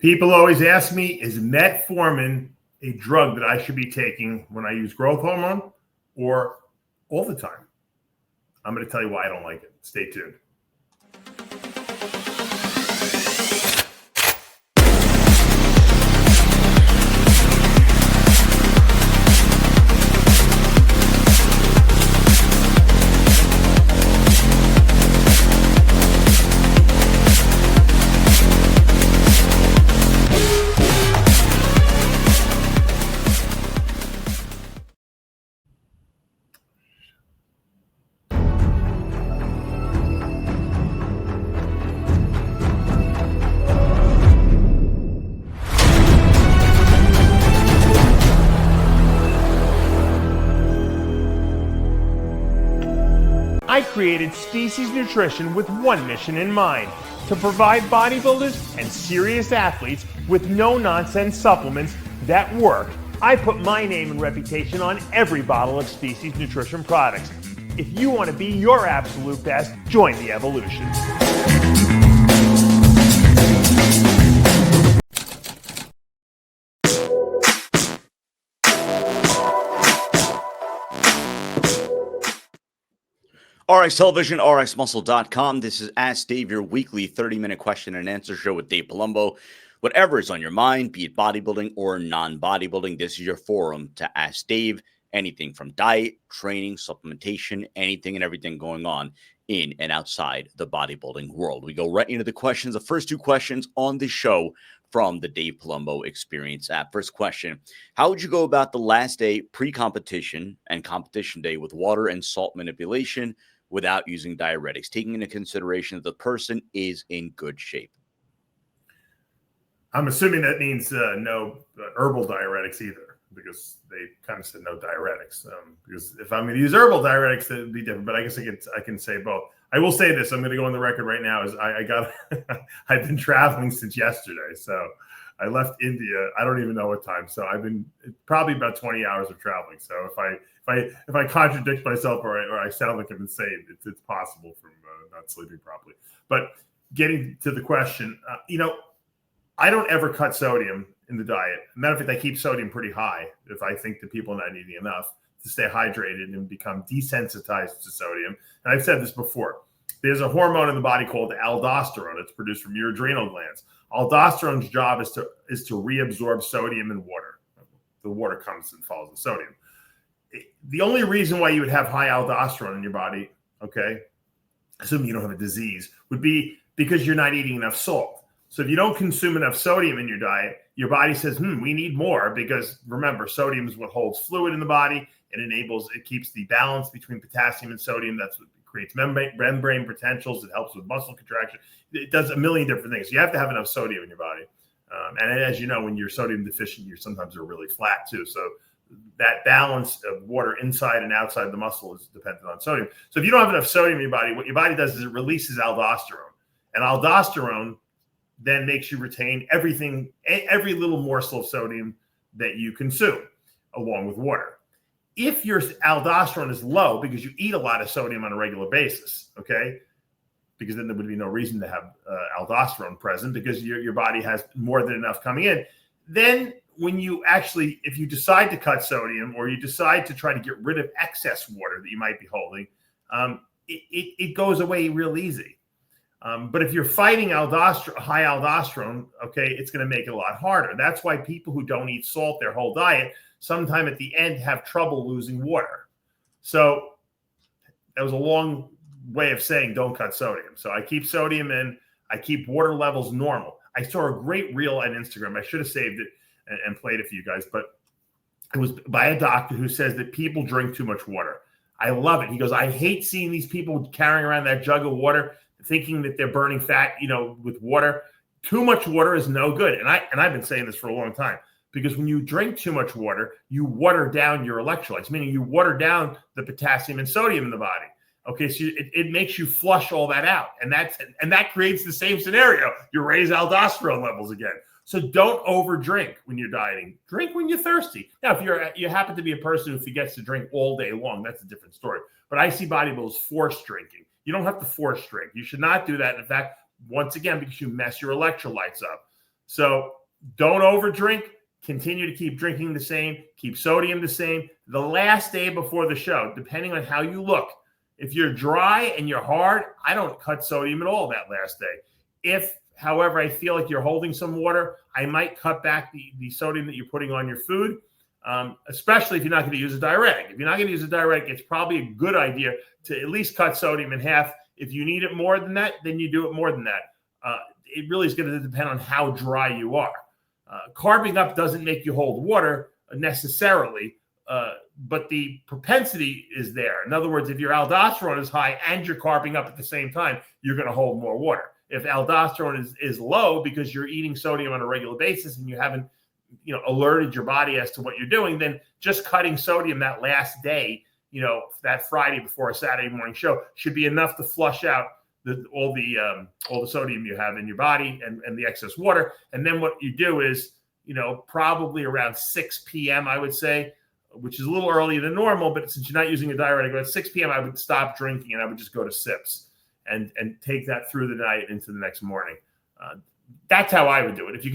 People always ask me, is metformin a drug that I should be taking when I use growth hormone or all the time? I'm going to tell you why I don't like it. Stay tuned. I created Species Nutrition with one mission in mind: to provide bodybuilders and serious athletes with no-nonsense supplements that work. I put my name and reputation on every bottle of Species Nutrition products. If you want to be your absolute best, join the evolution. RX Television, RXMuscle.com. This is Ask Dave, your weekly 30-minute question and answer show with Dave Palumbo. Whatever is on your mind, be it bodybuilding or non-bodybuilding, this is your forum to ask Dave anything from diet, training, supplementation, anything and everything going on in and outside the bodybuilding world. We go right into the questions. The first two questions on the show from the Dave Palumbo Experience app. First question: how would you go about the last day pre-competition and competition day with water and salt manipulation without using diuretics, taking into consideration that the person is in good shape? I'm assuming that means no herbal diuretics either, because they kind of said no diuretics. Because if I'm going to use herbal diuretics, it would be different. But I guess I can say both. I will say this: I'm going to go on the record right now. Is I've been traveling since yesterday, so I left India. I don't even know what time. So I've been probably about 20 hours of traveling. So if I contradict myself or I sound like I'm insane, it's possible from not sleeping properly. But getting to the question, I don't ever cut sodium in the diet. Matter of fact, I keep sodium pretty high if I think that people are not eating enough to stay hydrated and become desensitized to sodium. And I've said this before. There's a hormone in the body called aldosterone. It's produced from your adrenal glands. Aldosterone's job is to reabsorb sodium in water. The water comes and follows the sodium. The only reason why you would have high aldosterone in your body, okay, assuming you don't have a disease, would be because you're not eating enough salt. So if you don't consume enough sodium in your diet, your body says, we need more, because remember, sodium is what holds fluid in the body. It keeps the balance between potassium and sodium. That's what creates membrane potentials. It helps with muscle contraction. It does a million different things. You have to have enough sodium in your body. And as you know, when you're sodium deficient, you sometimes are really flat too. So that balance of water inside and outside the muscle is dependent on sodium. So if you don't have enough sodium in your body, what your body does is it releases aldosterone. And aldosterone then makes you retain everything, every little morsel of sodium that you consume, along with water. If your aldosterone is low because you eat a lot of sodium on a regular basis, okay, because then there would be no reason to have aldosterone present, because your body has more than enough coming in. Then if you decide to cut sodium, or you decide to try to get rid of excess water that you might be holding, it goes away real easy. But if you're fighting high aldosterone, okay, it's going to make it a lot harder. That's why people who don't eat salt their whole diet, sometime at the end, have trouble losing water. So that was a long way of saying don't cut sodium. So I keep sodium in, I keep water levels normal. I saw a great reel on Instagram. I should have saved it and played it for you guys, but it was by a doctor who says that people drink too much water. I love it. He goes, I hate seeing these people carrying around that jug of water, thinking that they're burning fat, with water. Too much water is no good. And I've been saying this for a long time, because when you drink too much water, you water down your electrolytes, meaning you water down the potassium and sodium in the body. Okay, so it makes you flush all that out. And that creates the same scenario. You raise aldosterone levels again. So don't overdrink when you're dieting. Drink when you're thirsty. Now, if you happen to be a person who forgets to drink all day long, that's a different story. But I see bodybuilders force drinking. You don't have to force drink. You should not do that. In fact, once again, because you mess your electrolytes up. So don't overdrink. Continue to keep drinking the same. Keep sodium the same. The last day before the show, depending on how you look, if you're dry and you're hard, I don't cut sodium at all that last day. If, however, I feel like you're holding some water, I might cut back the sodium that you're putting on your food, especially if you're not going to use a diuretic. If you're not going to use a diuretic, it's probably a good idea to at least cut sodium in half. If you need it more than that, then you do it more than that. It really is going to depend on how dry you are. Carbing up doesn't make you hold water necessarily, but the propensity is there. In other words, if your aldosterone is high and you're carbing up at the same time, you're going to hold more water. If aldosterone is low because you're eating sodium on a regular basis and you haven't, alerted your body as to what you're doing, then just cutting sodium that last day, that Friday before a Saturday morning show should be enough to flush out all the sodium you have in your body and the excess water. And then what you do is, probably around 6 p.m., I would say, which is a little earlier than normal, but since you're not using a diuretic, at 6 p.m., I would stop drinking and I would just go to sips and take that through the night into the next morning. That's how I would do it. If you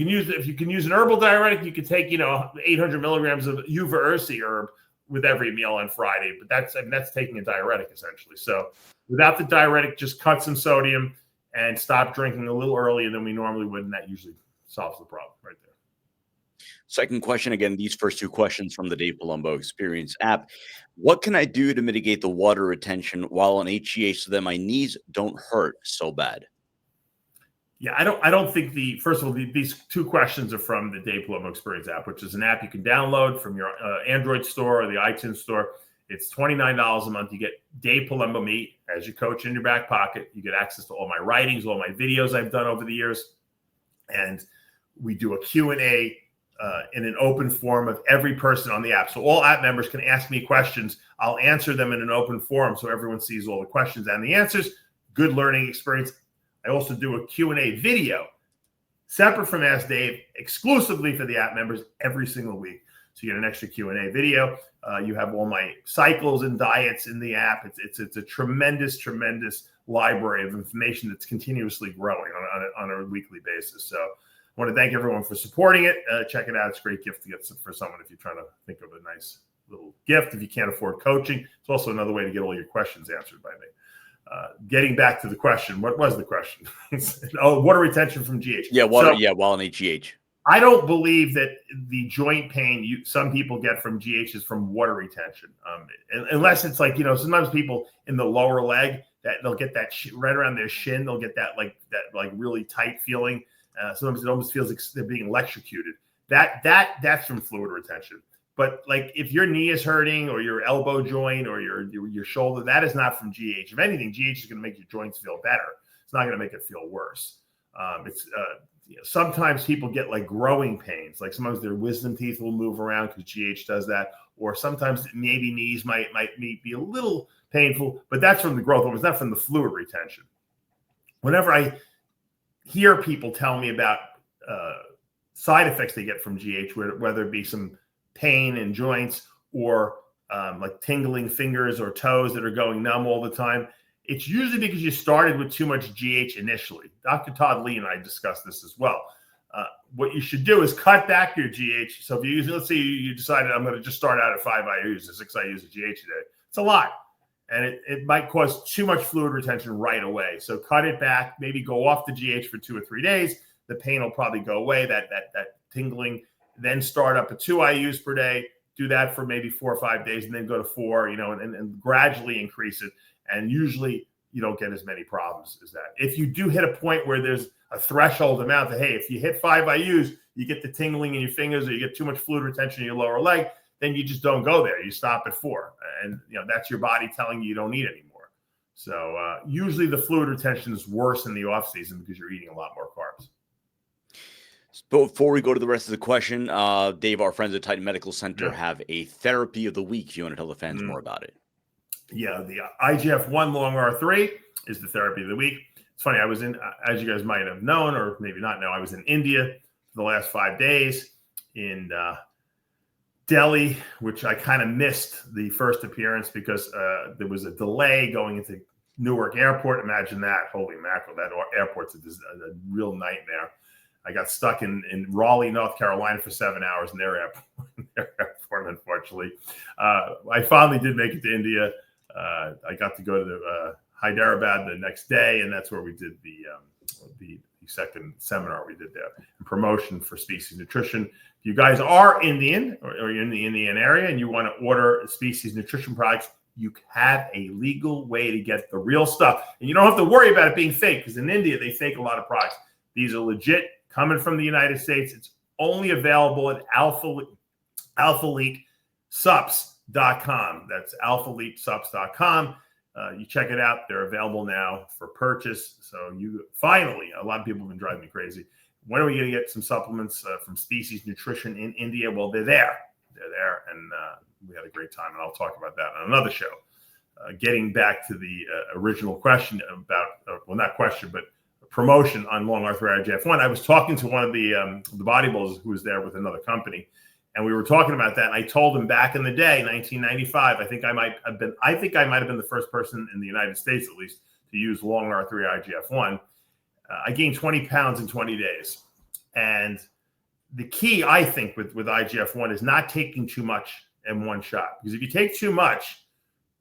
can use an herbal diuretic, you could take 800 milligrams of uva ursi herb with every meal on Friday, but that's taking a diuretic essentially. So without the diuretic, just cut some sodium and stop drinking a little earlier than we normally would, and that usually solves the problem right there. Second question, again, these first two questions from the Dave Palumbo Experience app. What can I do to mitigate the water retention while on HGH so that my knees don't hurt so bad? Yeah, I don't think first of all, these two questions are from the Dave Palumbo Experience app, which is an app you can download from your Android store or the iTunes store. It's $29 a month. You get Dave Palumbo me as your coach in your back pocket. You get access to all my writings, all my videos I've done over the years. And we do a Q&A in an open forum of every person on the app. So all app members can ask me questions. I'll answer them in an open forum so everyone sees all the questions and the answers. Good learning experience. I also do a Q&A video separate from Ask Dave, exclusively for the app members every single week. So you get an extra Q&A video. You have all my cycles and diets in the app. It's a tremendous, tremendous library of information that's continuously growing on a weekly basis. So I want to thank everyone for supporting it. Check it out. It's a great gift to get for someone if you're trying to think of a nice little gift. If you can't afford coaching, it's also another way to get all your questions answered by me. Getting back to the question, what was the question? Water retention from GH. Yeah, water. While on HGH. I don't believe that the joint pain some people get from GH is from water retention, unless it's like sometimes people in the lower leg that they'll get that right around their shin, they'll get that really tight feeling. Sometimes it almost feels like they're being electrocuted. That's from fluid retention. But like if your knee is hurting or your elbow joint or your shoulder, that is not from GH. If anything, GH is going to make your joints feel better. It's not going to make it feel worse. Sometimes people get like growing pains, like sometimes their wisdom teeth will move around because GH does that, or sometimes maybe knees might be a little painful, but that's from the growth hormone. It's not from the fluid retention. Whenever I hear people tell me about side effects they get from GH, whether it be some pain in joints or like tingling fingers or toes that are going numb all the time, it's usually because you started with too much GH initially. Dr. Todd Lee and I discussed this as well. What you should do is cut back your GH. So if you use, let's say you decided I'm going to just start out at 5 IUs or 6 IUs of GH a day. It's a lot. And it might cause too much fluid retention right away. So cut it back, maybe go off the GH for 2 or 3 days. The pain will probably go away, that tingling. Then start up at 2 IUs per day. Do that for maybe 4 or 5 days and then go to 4, and gradually increase it. And usually you don't get as many problems as that. If you do hit a point where there's a threshold amount that, hey, if you hit 5 IUs, you get the tingling in your fingers or you get too much fluid retention in your lower leg, then you just don't go there. You stop at 4. And that's your body telling you don't need anymore. So usually the fluid retention is worse in the off season because you're eating a lot more carbs. Before we go to the rest of the question, Dave, our friends at Titan Medical Center have a therapy of the week. You want to tell the fans more about it? Yeah, the IGF-1 long R3 is the therapy of the week. It's funny, I was in, as you guys might have known or maybe not know, I was in India for the last 5 days in Delhi, which I kind of missed the first appearance because there was a delay going into Newark Airport. Imagine that. Holy mackerel, that airport's a real nightmare. I got stuck in Raleigh, North Carolina for 7 hours in their airport, unfortunately. I finally did make it to India. I got to go to the Hyderabad the next day, and that's where we did the second seminar we did there, promotion for species nutrition. If you guys are Indian or you're in the Indian area and you want to order species nutrition products, you have a legal way to get the real stuff. And you don't have to worry about it being fake, because in India, they fake a lot of products. These are legit, coming from the United States. It's only available at alphalitesupps.com. That's alphalitesupps.com. You check it out. They're available now for purchase. So you finally, a lot of people have been driving me crazy. When are we going to get some supplements from Species Nutrition in India? Well, they're there. They're there. And we had a great time. And I'll talk about that on another show. Getting back to the original question about, well, not question, but promotion on long arthritic IGF-1. I was talking to one of the bodybuilders who was there with another company. And we were talking about that. And I told him back in the day, 1995, I think I might have been the first person in the United States, at least, to use long arthritic IGF-1. I gained 20 pounds in 20 days. And the key, I think, with IGF-1 is not taking too much in one shot. Because if you take too much,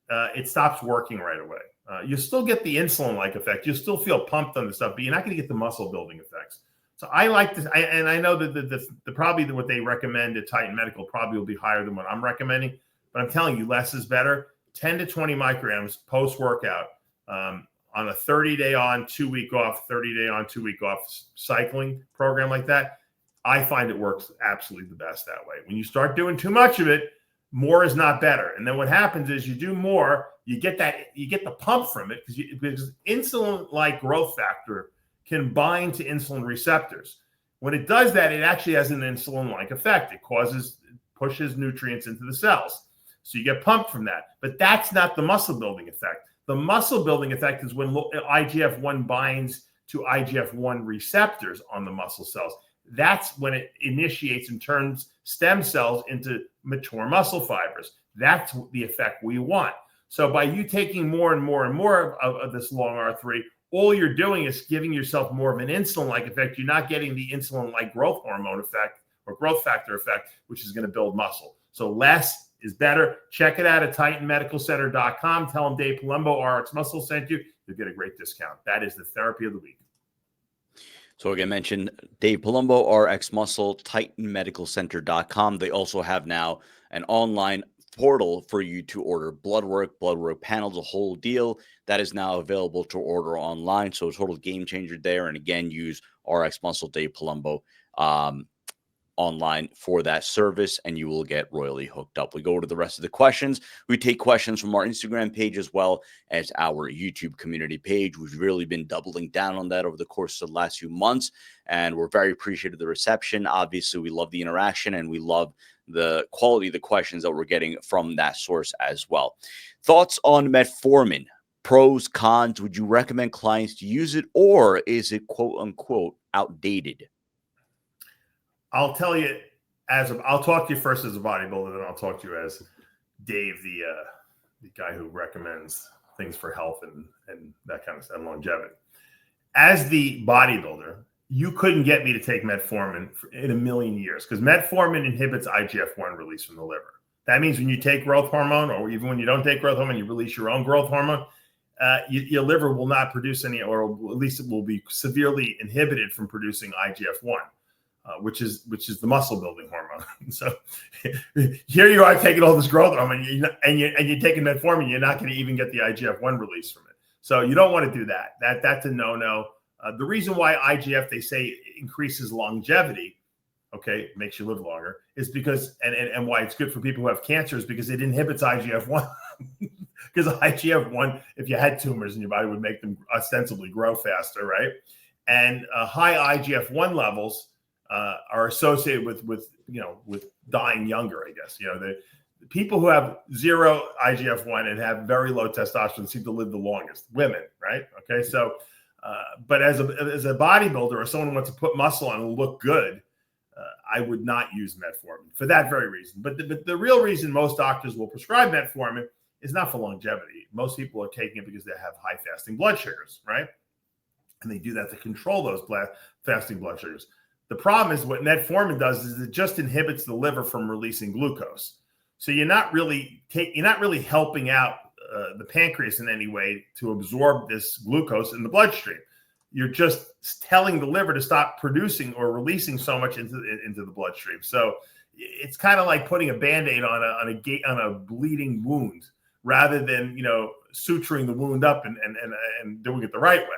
it stops working right away. You still get the insulin-like effect. You'll still feel pumped on the stuff, but you're not going to get the muscle-building effects. So I like this, and I know that the probably what they recommend at Titan Medical probably will be higher than what I'm recommending, but I'm telling you, less is better. 10 to 20 micrograms post-workout on a 30-day on, 2-week off, 30-day on, 2-week off cycling program like that. I find it works absolutely the best that way. When you start doing too much of it, more is not better. And then what happens is you do more, you get the pump from it because insulin-like growth factor can bind to insulin receptors. When it does that, it actually has an insulin-like effect. It pushes nutrients into the cells. So you get pumped from that. But that's not the muscle-building effect. The muscle-building effect is when IGF-1 binds to IGF-1 receptors on the muscle cells. That's when it initiates and turns stem cells into mature muscle fibers. That's the effect we want. So by you taking more and more and more of this long R3, all you're doing is giving yourself more of an insulin-like effect. You're not getting the insulin-like growth hormone effect or growth factor effect, which is going to build muscle. So less is better. Check it out at TitanMedicalCenter.com. Tell them Dave Palumbo, RX Muscle sent you. You'll get a great discount. That is the therapy of the week. So again, mentioned Dave Palumbo, RX Muscle, TitanMedicalCenter.com. They also have now an online portal for you to order bloodwork panels, a whole deal that is now available to order online. So a total game changer there. And again, use RX Muscle Dave Palumbo online for that service, and you will get royally hooked up. We go to the rest of the questions. We take questions from our Instagram page as well as our YouTube community page. We've really been doubling down on that over the course of the last few months, and we're very appreciative of the reception. Obviously, we love the interaction, and we love the quality of the questions that we're getting from that source as well. Thoughts on metformin? Pros, cons? Would you recommend clients to use it, or is it quote unquote outdated? I'll tell you, I'll talk to you first as a bodybuilder, then I'll talk to you as Dave, the guy who recommends things for health and that kind of stuff, and longevity. As the bodybuilder, you couldn't get me to take metformin in a million years, because metformin inhibits IGF-1 release from the liver. That means when you take growth hormone, or even when you don't take growth hormone, you release your own growth hormone, your liver will not produce any, or at least it will be severely inhibited from producing IGF-1. Which is the muscle building hormone. So here you are taking all this growth hormone, and you're taking metformin, you're not going to even get the IGF-1 release from it. So you don't want to do that. That's a no-no. The reason why IGF, they say, increases longevity, okay, makes you live longer, is because, and why it's good for people who have cancer, is because it inhibits IGF-1. Because IGF-1, if you had tumors in your body, would make them ostensibly grow faster, right? And high IGF-1 levels are associated with dying younger, I guess. The people who have zero IGF-1 and have very low testosterone seem to live the longest. Women, right? Okay, so but as a bodybuilder or someone who wants to put muscle on and look good, I would not use metformin for that very reason. But the real reason most doctors will prescribe metformin is not for longevity. Most people are taking it because they have high fasting blood sugars, right? And they do that to control those fasting blood sugars. The problem is what metformin does is it just inhibits the liver from releasing glucose. So you're not really helping out the pancreas in any way to absorb this glucose in the bloodstream. You're just telling the liver to stop producing or releasing so much into the bloodstream. So it's kind of like putting a Band-Aid on a bleeding wound rather than suturing the wound up and doing it the right way.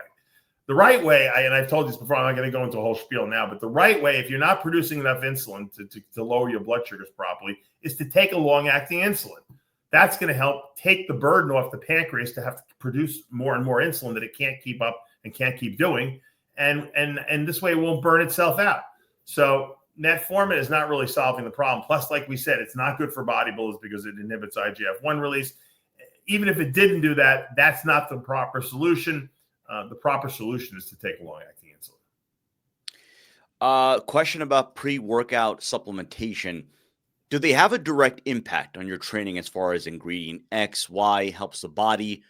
The right way, and I've told you this before, I'm not going to go into a whole spiel now, but the right way, if you're not producing enough insulin to lower your blood sugars properly, is to take a long-acting insulin. That's going to help take the burden off the pancreas to have to produce more and more insulin that it can't keep up and can't keep doing. And this way it won't burn itself out. So metformin is not really solving the problem. Plus, like we said, it's not good for bodybuilders because it inhibits IGF-1 release. Even if it didn't do that, that's not the proper solution. The proper solution is to take a long-acting insulin. Question about pre-workout supplementation. Do they have a direct impact on your training as far as ingredient X, Y helps the body,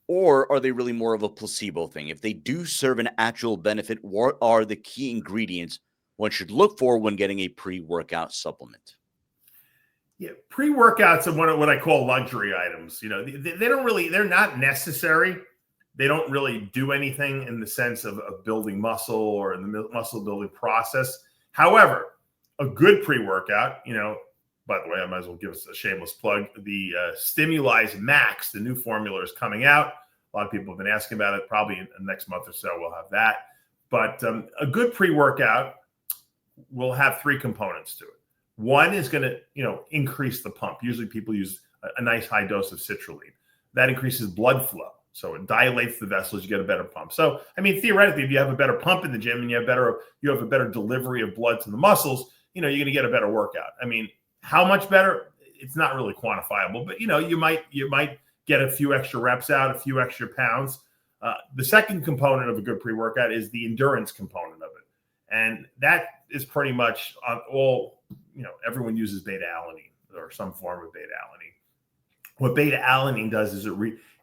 or are they really more of a placebo thing? If they do serve an actual benefit, what are the key ingredients one should look for when getting a pre-workout supplement? Yeah, pre-workouts are what I call luxury items. They're not necessary. They don't really do anything in the sense of building muscle or in the muscle building process. However, a good pre-workout, by the way, I might as well give us a shameless plug. The Stimulize Max, the new formula, is coming out. A lot of people have been asking about it. Probably in the next month or so, we'll have that. But a good pre-workout will have three components to it. One is going to, increase the pump. Usually people use a nice high dose of citrulline. That increases blood flow. So it dilates the vessels, you get a better pump. So, theoretically, if you have a better pump in the gym and you have a better delivery of blood to the muscles, you're going to get a better workout. How much better? It's not really quantifiable, but you might get a few extra reps out, a few extra pounds. The second component of a good pre-workout is the endurance component of it. And that is pretty much on all, everyone uses beta-alanine or some form of beta-alanine. What beta-alanine does is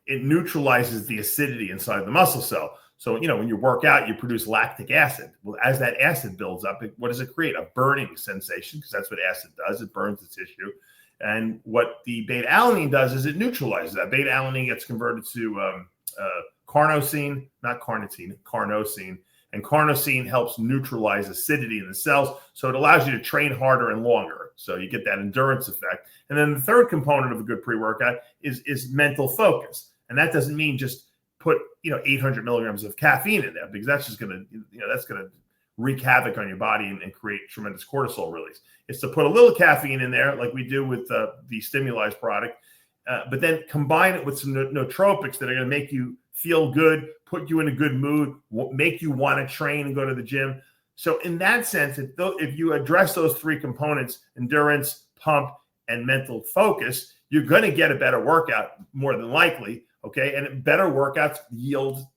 it neutralizes the acidity inside the muscle cell. So, when you work out, you produce lactic acid. Well, as that acid builds up, what does it create? A burning sensation, because that's what acid does. It burns the tissue. And what the beta-alanine does is it neutralizes that. Beta-alanine gets converted to carnosine, not carnitine, carnosine. And carnosine helps neutralize acidity in the cells. So it allows you to train harder and longer. So you get that endurance effect. And then the third component of a good pre-workout is mental focus. And that doesn't mean just put 800 milligrams of caffeine in there, because that's just going to wreak havoc on your body and create tremendous cortisol release. It's to put a little caffeine in there, like we do with the Stimulize product, but then combine it with some nootropics that are going to make you feel good, put you in a good mood, make you want to train and go to the gym. So in that sense, if you address those three components, endurance, pump, and mental focus, you're going to get a better workout more than likely. Okay. And better workouts yield,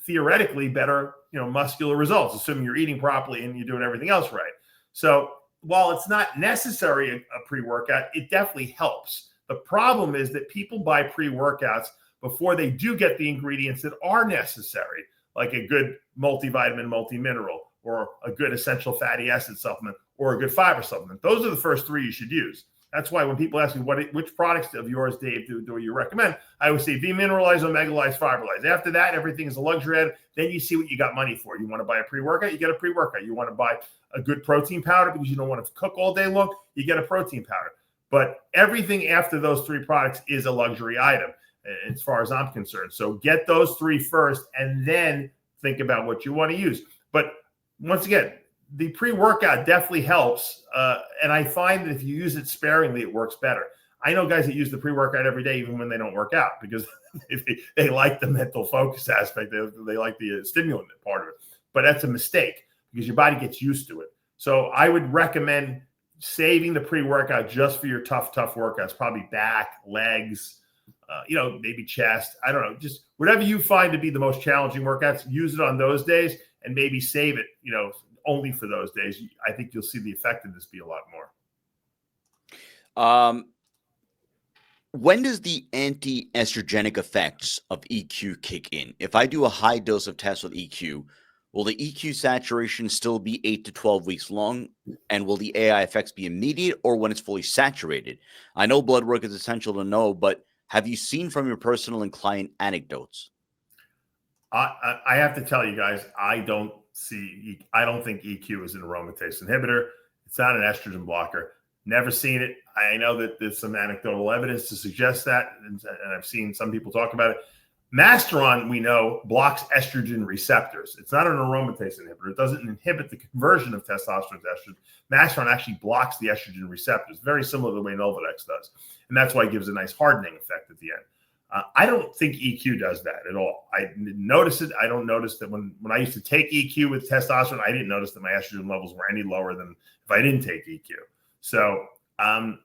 theoretically better, muscular results, assuming you're eating properly and you're doing everything else right. So while it's not necessary a pre-workout, it definitely helps. The problem is that people buy pre-workouts before they do get the ingredients that are necessary, like a good multivitamin, multimineral, or a good essential fatty acid supplement, or a good fiber supplement. Those are the first three you should use. That's why when people ask me which products of yours, Dave, do you recommend, I always say V-mineralize, omega-lize, fiberlize. After that, everything is a luxury item. Then you see what you got money for. You want to buy a pre-workout, you get a pre-workout. You want to buy a good protein powder because you don't want to cook all day long, you get a protein powder. But everything after those three products is a luxury item, as far as I'm concerned. So get those three first and then think about what you want to use. But once again, the pre-workout definitely helps. And I find that if you use it sparingly, it works better. I know guys that use the pre-workout every day, even when they don't work out, because they like the mental focus aspect. They like the stimulant part of it. But that's a mistake because your body gets used to it. So I would recommend saving the pre-workout just for your tough workouts, probably back, legs, maybe chest. I don't know. Just whatever you find to be the most challenging workouts, use it on those days and maybe save it, only for those days. I think you'll see the effectiveness be a lot more. When does the anti-estrogenic effects of EQ kick in? If I do a high dose of tests with EQ, Will the EQ saturation still be 8 to 12 weeks long? And will the AI effects be immediate or when it's fully saturated? I know blood work is essential to know, but have you seen from your personal and client anecdotes? I have to tell you guys, I don't think EQ is an aromatase inhibitor. It's not an estrogen blocker. Never seen it. I know that there's some anecdotal evidence to suggest that, and I've seen some people talk about it. Masteron, we know, blocks estrogen receptors. It's not an aromatase inhibitor. It doesn't inhibit the conversion of testosterone to estrogen. Masteron actually blocks the estrogen receptors, very similar to the way Nolvadex does. And that's why it gives a nice hardening effect at the end. I don't think EQ does that at all. I notice it. I don't notice that when I used to take EQ with testosterone, I didn't notice that my estrogen levels were any lower than if I didn't take EQ. So I'm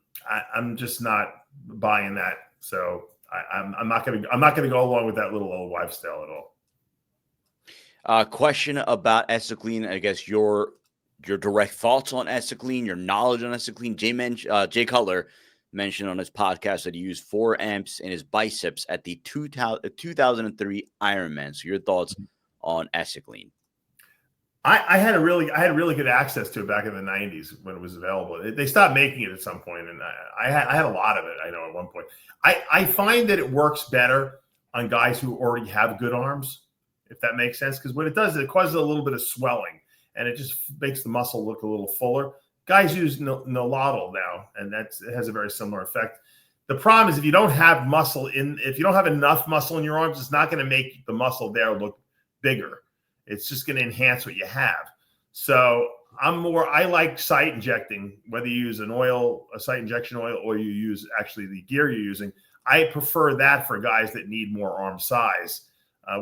just not buying that. So I'm not gonna go along with that little old wives' tale at all. Question about Esiclene. I guess your direct thoughts on Esiclene, your knowledge on Esiclene. Jay Cutler mentioned on his podcast that he used 4 amps in his biceps at the 2003 Ironman. So your thoughts on Esiclene? I had really good access to it back in the 90s when it was available. They stopped making it at some point, and I had a lot of it, I know, at one point. I find that it works better on guys who already have good arms, if that makes sense, because what it does is it causes a little bit of swelling, and it just makes the muscle look a little fuller. Guys use Nolotol now, and it has a very similar effect. The problem is if you don't have enough muscle in your arms, it's not going to make the muscle there look bigger. It's just going to enhance what you have. So I like site injecting, whether you use a site injection oil, or you use actually the gear you're using. I prefer that for guys that need more arm size.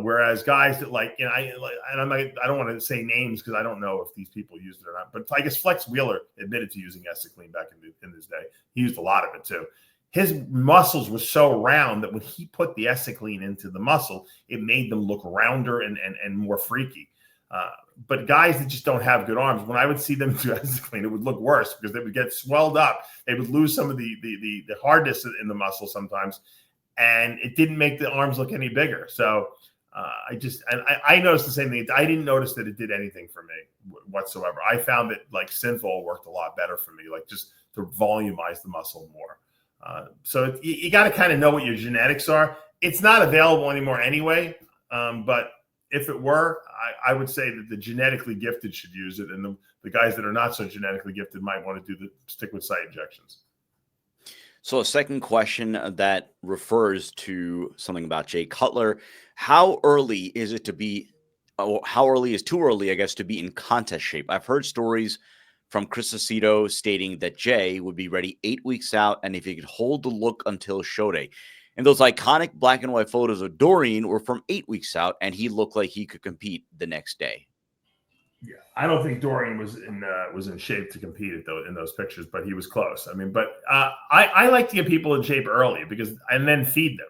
Whereas guys that I don't want to say names because I don't know if these people used it or not, but I guess Flex Wheeler admitted to using Esiclene back in his day. He used a lot of it too. His muscles were so round that when he put the Esiclene into the muscle, it made them look rounder and more freaky. But guys that just don't have good arms, when I would see them do Esiclene, it would look worse because they would get swelled up. They would lose some of the hardness in the muscle sometimes, and it didn't make the arms look any bigger. So I noticed the same thing. I didn't notice that it did anything for me whatsoever. I found that like Synthol worked a lot better for me, like just to volumize the muscle more. So you got to kind of know what your genetics are. It's not available anymore anyway, but if it were, I would say that the genetically gifted should use it, and the guys that are not so genetically gifted might want to stick with site injections. So a second question that refers to something about Jay Cutler. How early is it to be, or how early is too early, I guess, to be in contest shape? I've heard stories from Chris Aceto stating that Jay would be ready 8 weeks out, and if he could hold the look until show day. And those iconic black and white photos of Dorian were from 8 weeks out, and he looked like he could compete the next day. Yeah, I don't think Dorian was in shape to compete in those pictures, but he was close. I mean, but I like to get people in shape early and then feed them.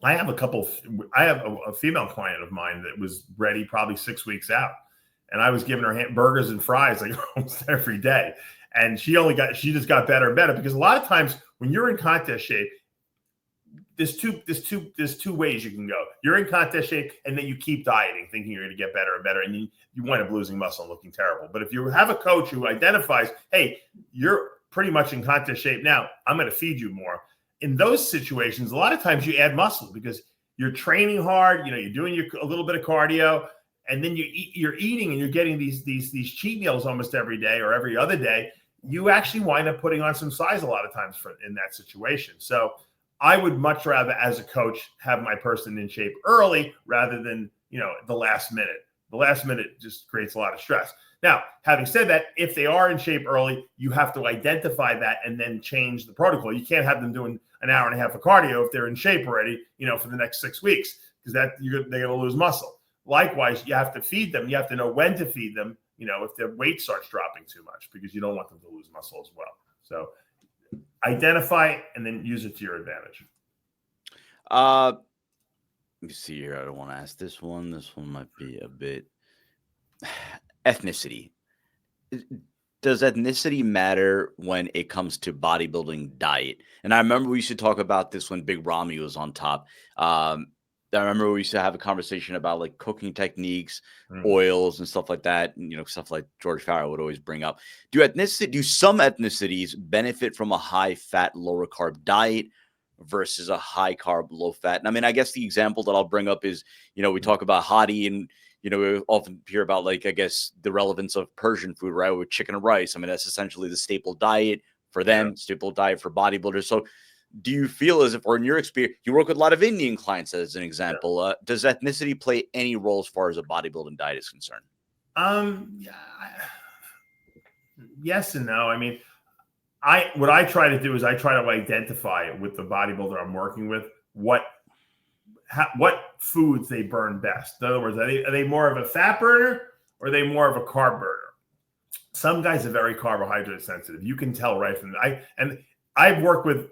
I have a female client of mine that was ready probably 6 weeks out, and I was giving her burgers and fries like almost every day, and she just got better and better because a lot of times when you're in contest shape, there's two ways you can go. You're in contest shape, and then you keep dieting, thinking you're going to get better and better, and you wind up losing muscle and looking terrible. But if you have a coach who identifies, hey, you're pretty much in contest shape now, I'm going to feed you more. In those situations, a lot of times you add muscle because you're training hard. You're doing a little bit of cardio, and then you're eating and you're getting these cheat meals almost every day or every other day. You actually wind up putting on some size a lot of times in that situation. So I would much rather, as a coach, have my person in shape early rather than, the last minute. The last minute just creates a lot of stress. Now, having said that, if they are in shape early, you have to identify that and then change the protocol. You can't have them doing an hour and a half of cardio if they're in shape already, for the next 6 weeks, because they're going to lose muscle. Likewise, you have to feed them. You have to know when to feed them, if their weight starts dropping too much, because you don't want them to lose muscle as well. So identify and then use it to your advantage. Let me see here. I don't want to ask this one. This one might be a bit ethnicity. Does ethnicity matter when it comes to bodybuilding diet? And I remember we used to talk about this when Big Ramy was on top. I remember we used to have a conversation about like cooking techniques, Mm. oils, and stuff like that. And, stuff like George Farrell would always bring up. Do some ethnicities benefit from a high fat, lower carb diet versus a high carb, low fat? And I mean, I guess the example that I'll bring up is, we talk about hottie, and we often hear about, like, I guess the relevance of Persian food, right? With chicken and rice. I mean, that's essentially the staple diet for them, staple diet for bodybuilders. So do you feel as if, or in your experience, you work with a lot of Indian clients as an example, does ethnicity play any role as far as a bodybuilding diet is concerned? Yes and no. I mean, what I try to do is I try to identify with the bodybuilder I'm working with what foods they burn best. In other words, are they more of a fat burner or are they more of a carb burner? Some guys are very carbohydrate sensitive. You can tell right from I've worked with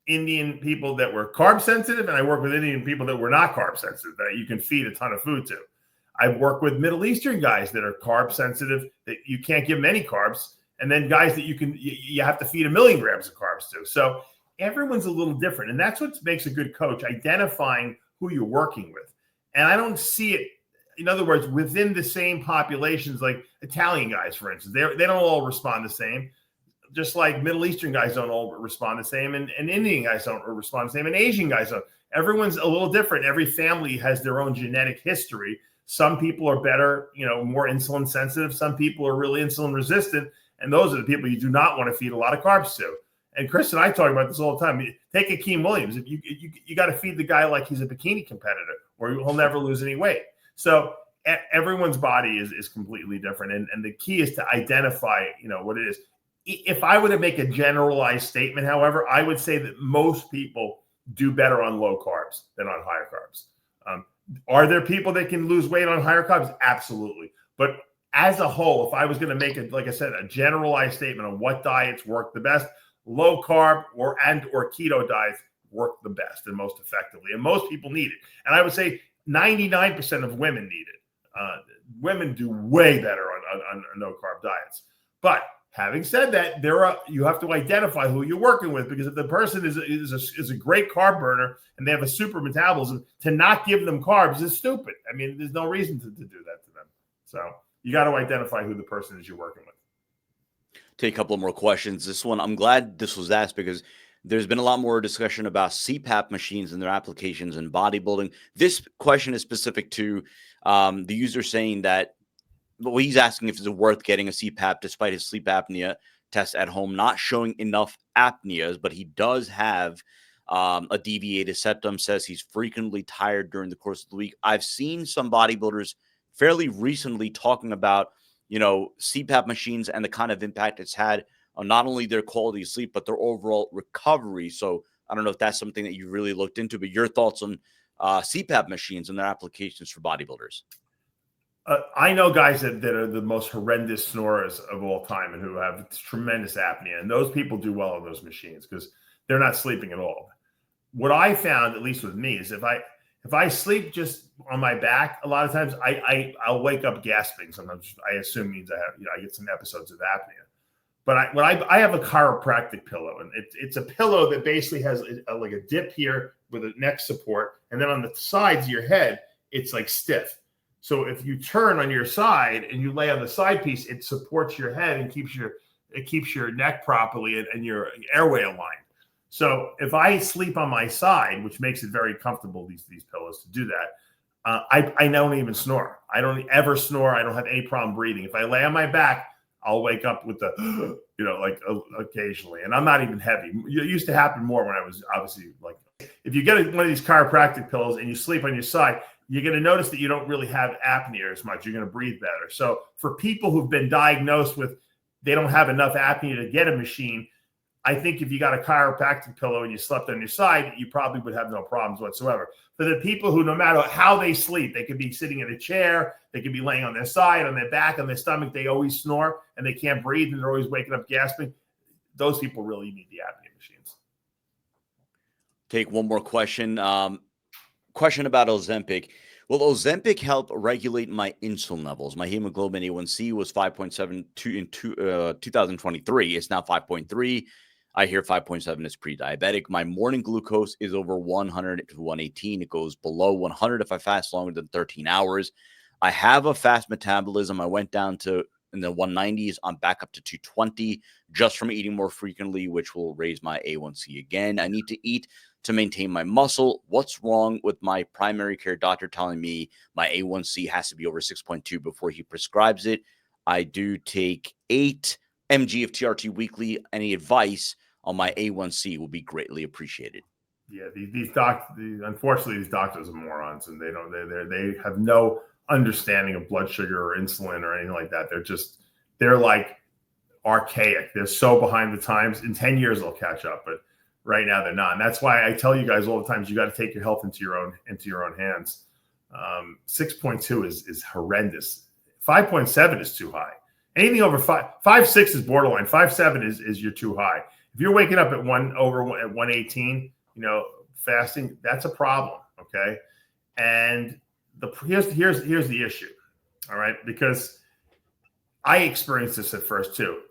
Indian people that were carb sensitive, and I work with Indian people that were not carb sensitive, that you can feed a ton of food to. I've worked with Middle Eastern guys that are carb sensitive, that you can't give them any carbs, and then guys that you have to feed 1 million grams of carbs to. So everyone's a little different, and that's what makes a good coach, identifying who you're working with. And I don't see it, in other words, within the same populations, like Italian guys, for instance, they don't all respond the same. Just like Middle Eastern guys don't all respond the same, and Indian guys don't respond the same, and Asian guys don't. Everyone's a little different. Every family has their own genetic history. Some people are better, more insulin sensitive. Some people are really insulin resistant, and those are the people you do not want to feed a lot of carbs to. And Chris and I talk about this all the time. Take Akeem Williams. You got to feed the guy like he's a bikini competitor, or he'll never lose any weight. So everyone's body is completely different, and the key is to identify, what it is. If I were to make a generalized statement, however, I would say that most people do better on low carbs than on higher carbs. Are there people that can lose weight on higher carbs? Absolutely. But as a whole, if I was going to make it, like I said, a generalized statement on what diets work the best, low carb or keto diets work the best and most effectively. And most people need it. And I would say 99% of women need it. Women do way better on no carb diets. But having said that, you have to identify who you're working with, because if the person is a great carb burner and they have a super metabolism, to not give them carbs is stupid. I mean, there's no reason to do that to them. So you got to identify who the person is you're working with. Take a couple more questions. This one, I'm glad this was asked because there's been a lot more discussion about c-pap machines and their applications in bodybuilding. This question is specific to the user saying that, well, he's asking if it's worth getting a c-pap despite his sleep apnea test at home not showing enough apneas, but he does have a deviated septum, says he's frequently tired during the course of the week. I've seen some bodybuilders fairly recently talking about, c-pap machines and the kind of impact it's had on not only their quality of sleep, but their overall recovery. So I don't know if that's something that you really looked into, but your thoughts on c-pap machines and their applications for bodybuilders. I know guys that are the most horrendous snorers of all time and who have tremendous apnea. And those people do well on those machines because they're not sleeping at all. What I found, at least with me, is if I sleep just on my back, a lot of times I'll wake up gasping. Sometimes I assume means I get some episodes of apnea. But I have a chiropractic pillow, and it's a pillow that basically has like a dip here with a neck support, and then on the sides of your head, it's like stiff. So if you turn on your side and you lay on the side piece, it supports your head and keeps your neck properly and your airway aligned. So if I sleep on my side, which makes it very comfortable, these pillows to do that, I don't even snore. I don't ever snore. I don't have any problem breathing. If I lay on my back, I'll wake up with the, like occasionally, and I'm not even heavy. It used to happen more when I was obviously like, if you get one of these chiropractic pillows and you sleep on your side, you're going to notice that you don't really have apnea as much. You're going to breathe better. So for people who've been diagnosed with, they don't have enough apnea to get a machine, I think if you got a chiropractic pillow and you slept on your side, you probably would have no problems whatsoever. For the people who, no matter how they sleep, they could be sitting in a chair, they could be laying on their side, on their back, on their stomach, they always snore and they can't breathe and they're always waking up gasping. Those people really need the apnea machines. Take one more question. Question about Ozempic. Will Ozempic help regulate my insulin levels? My hemoglobin A1C was 5.72 in 2023. It's now 5.3. I hear 5.7 is pre-diabetic. My morning glucose is over 100 to 118. It goes below 100 if I fast longer than 13 hours. I have a fast metabolism. I went down to in the 190s. I'm back up to 220 just from eating more frequently, which will raise my A1C again. I need to eat to maintain my muscle. What's wrong with my primary care doctor telling me my A1C has to be over 6.2 before he prescribes it? I do take 8 mg of TRT weekly. Any advice on my A1C will be greatly appreciated. Yeah, unfortunately, these doctors are morons, and they have no understanding of blood sugar or insulin or anything like that. They're like archaic. They're so behind the times. In 10 years, they'll catch up, but right now they're not. And that's why I tell you guys all the time, you got to take your health into your own hands. 6.2 is horrendous. 5.7 is too high. Anything over 5.6 is borderline. 5.7 is you're too high. If you're waking up at 118, fasting, that's a problem. Okay. And here's the issue. All right. Because I experienced this at first too.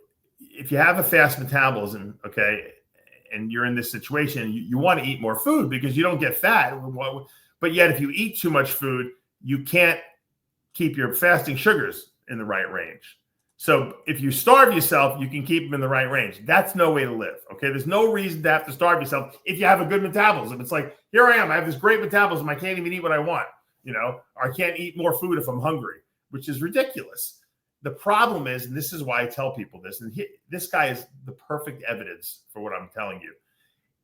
If you have a fast metabolism, okay, and you're in this situation, you want to eat more food because you don't get fat. But yet if you eat too much food, you can't keep your fasting sugars in the right range. So if you starve yourself, you can keep them in the right range. That's no way to live. Okay. There's no reason to have to starve yourself if you have a good metabolism. It's like, here I am. I have this great metabolism. I can't even eat what I want. I can't eat more food if I'm hungry, which is ridiculous. The problem is, and this is why I tell people this, and this guy is the perfect evidence for what I'm telling you.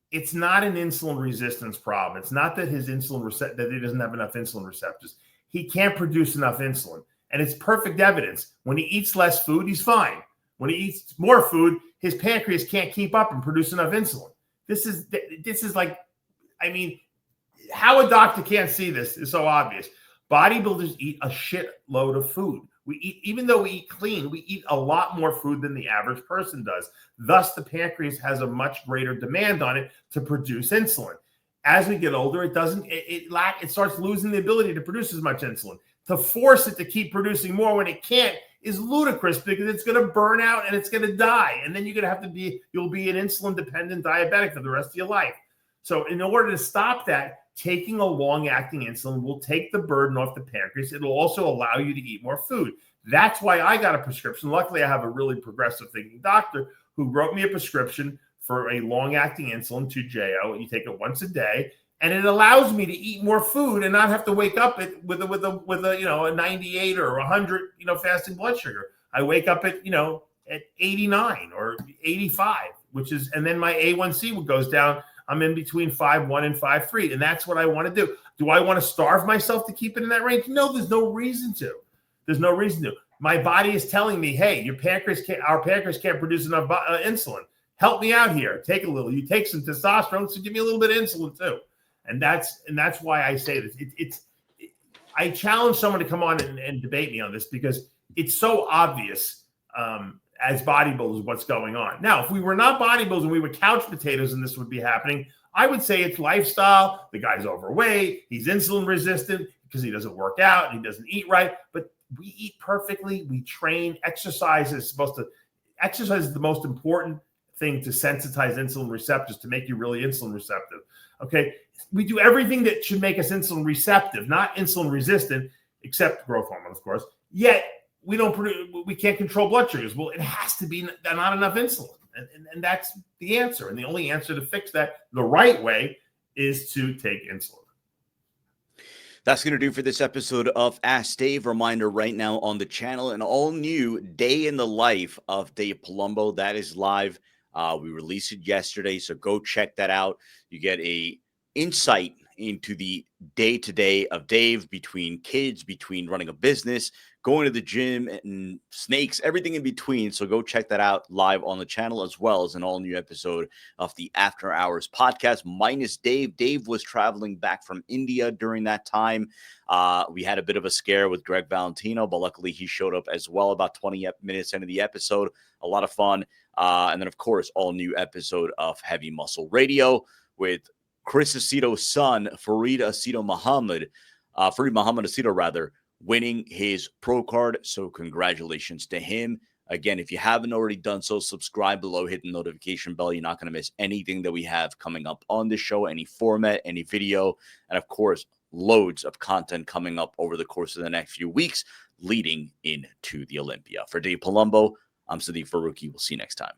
It's not an insulin resistance problem. It's not that his that he doesn't have enough insulin receptors. He can't produce enough insulin. And it's perfect evidence. When he eats less food, he's fine. When he eats more food, his pancreas can't keep up and produce enough insulin. This is like, how a doctor can't see this is so obvious. Bodybuilders eat a shitload of food. Even though we eat clean, we eat a lot more food than the average person does. Thus, the pancreas has a much greater demand on it to produce insulin. As we get older, it starts losing the ability to produce as much insulin. To force it to keep producing more when it can't is ludicrous because it's going to burn out and it's going to die. And then you'll be an insulin dependent diabetic for the rest of your life. So in order to stop that, taking a long-acting insulin will take the burden off the pancreas. It'll also allow you to eat more food. That's why I got a prescription. Luckily, I have a really progressive thinking doctor who wrote me a prescription for a long-acting insulin, 2JO. You take it once a day, and it allows me to eat more food and not have to wake up with a 98 or 100 fasting blood sugar. I wake up at 89 or 85, and then my A1C goes down. I'm in between 5.1 and 5.3, and that's what I want to do. Do I want to starve myself to keep it in that range? No, there's no reason to. My body is telling me, hey, our pancreas can't produce enough insulin. Help me out here. Take a little. You take some testosterone, so give me a little bit of insulin too. And that's why I say this. I challenge someone to come on and debate me on this because it's so obvious as bodybuilders what's going on. Now, if we were not bodybuilders and we were couch potatoes and this would be happening, I would say it's lifestyle. The guy's overweight. He's insulin resistant because he doesn't work out and he doesn't eat right. But we eat perfectly. We train. Exercise is the most important thing to sensitize insulin receptors to make you really insulin receptive. Okay. We do everything that should make us insulin receptive, not insulin resistant, except growth hormone, of course. Yet we can't control blood sugars. Well, it has to be not enough insulin. And that's the answer. And the only answer to fix that the right way is to take insulin. That's going to do for this episode of Ask Dave. Reminder right now on the channel, an all new day in the life of Dave Palumbo. That is live. We released it yesterday, so go check that out. You get a insight into the day-to-day of Dave, between kids, between running a business, going to the gym, and snakes, everything in between. So go check that out live on the channel, as well as an all-new episode of the After Hours podcast, minus Dave. Dave was traveling back from India during that time. We had a bit of a scare with Greg Valentino, but luckily he showed up as well about 20 minutes into the episode. A lot of fun. And then, of course, all-new episode of Heavy Muscle Radio with Chris Aceto's son, Fareed Muhammad Aceto, winning his pro card. So congratulations to him. Again, if you haven't already done so, subscribe below, hit the notification bell. You're not going to miss anything that we have coming up on the show, any format, any video, and of course, loads of content coming up over the course of the next few weeks leading into the Olympia. For Dave Palumbo, I'm Sadiq Faruqi. We'll see you next time.